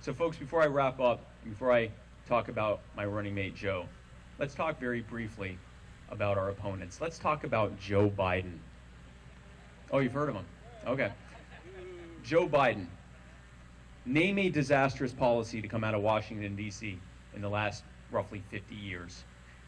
So folks, before I wrap up, before I talk about my running mate Joe, let's talk very briefly about our opponents. Let's talk about Joe Biden. Oh, you've heard of him. Okay. Joe Biden. Name a disastrous policy to come out of Washington, D.C. in the last roughly 50 years.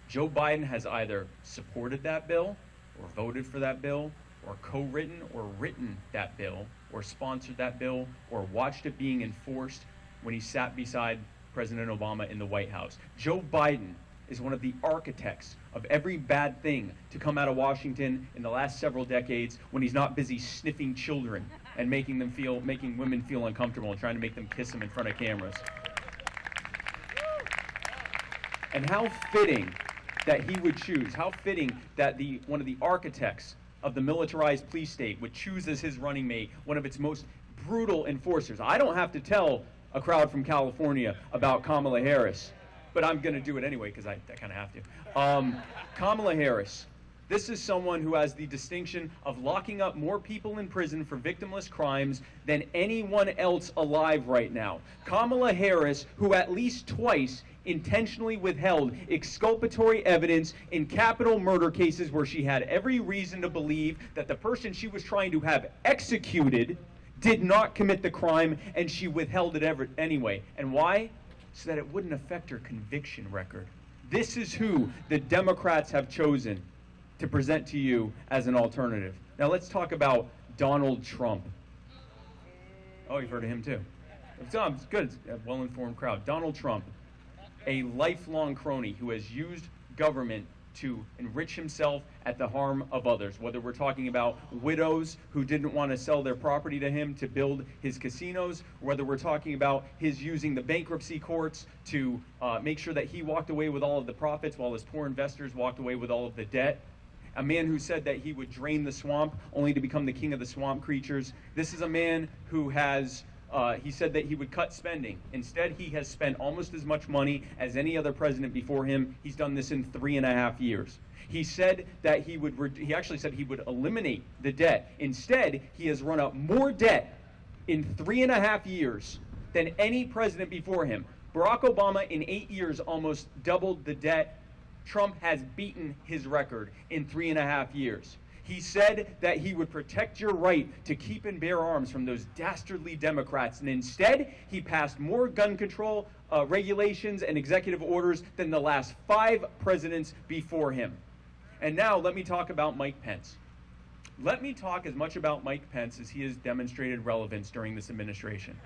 Joe Biden has either supported that bill, or voted for that bill, or co-written or written that bill, or sponsored that bill, or watched it being enforced when he sat beside President Obama in the White House. Joe Biden is one of the architects of every bad thing to come out of Washington in the last several decades when he's not busy sniffing children and making women feel uncomfortable and trying to make them kiss him in front of cameras. And how fitting that he would choose, how fitting that one of the architects of the militarized police state would choose as his running mate one of its most brutal enforcers. I don't have to tell a crowd from California about Kamala Harris, but I'm going to do it anyway because I kind of have to. Kamala Harris. This is someone who has the distinction of locking up more people in prison for victimless crimes than anyone else alive right now. Kamala Harris, who at least twice intentionally withheld exculpatory evidence in capital murder cases where she had every reason to believe that the person she was trying to have executed did not commit the crime, and she withheld it anyway. And why? So that it wouldn't affect her conviction record. This is who the Democrats have chosen to present to you as an alternative. Now let's talk about Donald Trump. Oh, you've heard of him too. It's good. It's a well-informed crowd. Donald Trump, a lifelong crony who has used government to enrich himself at the harm of others, whether we're talking about widows who didn't want to sell their property to him to build his casinos, or whether we're talking about his using the bankruptcy courts to make sure that he walked away with all of the profits while his poor investors walked away with all of the debt. A man who said that he would drain the swamp only to become the king of the swamp creatures. This is a man who has he said that he would cut spending. Instead, he has spent almost as much money as any other president before him. He's done this in 3.5 years. He said that he actually said he would eliminate the debt. Instead, he has run up more debt in 3.5 years than any president before him. Barack Obama in 8 years almost doubled the debt. Trump has beaten his record in 3.5 years. He said that he would protect your right to keep and bear arms from those dastardly Democrats, and instead he passed more gun control regulations and executive orders than the last 5 presidents before him. And now let me talk about Mike Pence. Let me talk as much about Mike Pence as he has demonstrated relevance during this administration.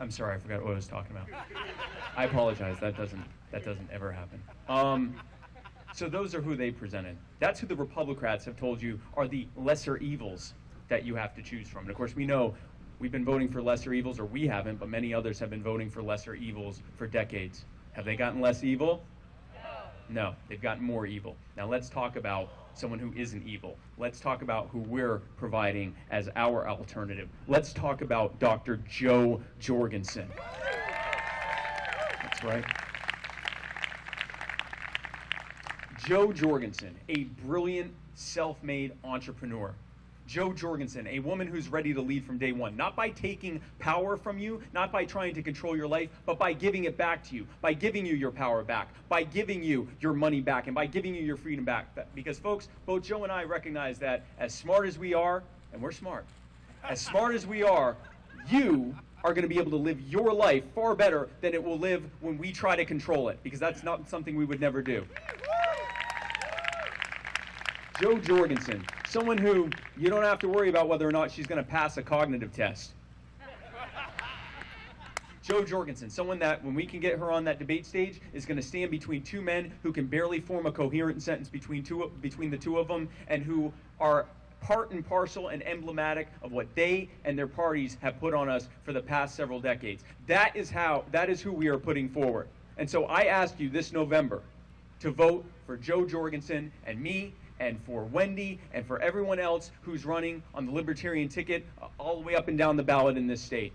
I'm sorry, I forgot what I was talking about. I apologize. That doesn't ever happen. So those are who they presented. That's who the Republicrats have told you are the lesser evils that you have to choose from. And of course, we know we've been voting for lesser evils, or we haven't, but many others have been voting for lesser evils for decades. Have they gotten less evil? No, they've gotten more evil. Now let's talk about someone who isn't evil. Let's talk about who we're providing as our alternative. Let's talk about Dr. Joe Jorgensen. That's right. Joe Jorgensen, a brilliant, self-made entrepreneur. Joe Jorgensen, a woman who's ready to lead from day one, not by taking power from you, not by trying to control your life, but by giving it back to you, by giving you your power back, by giving you your money back, and by giving you your freedom back. Because folks, both Joe and I recognize that as smart as we are, and we're smart, as smart as we are, you are going to be able to live your life far better than it will live when we try to control it, because that's not something we would never do. Joe Jorgensen, someone who you don't have to worry about whether or not she's going to pass a cognitive test. Joe Jorgensen, someone that when we can get her on that debate stage is going to stand between two men who can barely form a coherent sentence between the two of them, and who are part and parcel and emblematic of what they and their parties have put on us for the past several decades. That is who we are putting forward. And so I ask you this November to vote for Joe Jorgensen and me, and for Wendy, and for everyone else who's running on the Libertarian ticket all the way up and down the ballot in this state.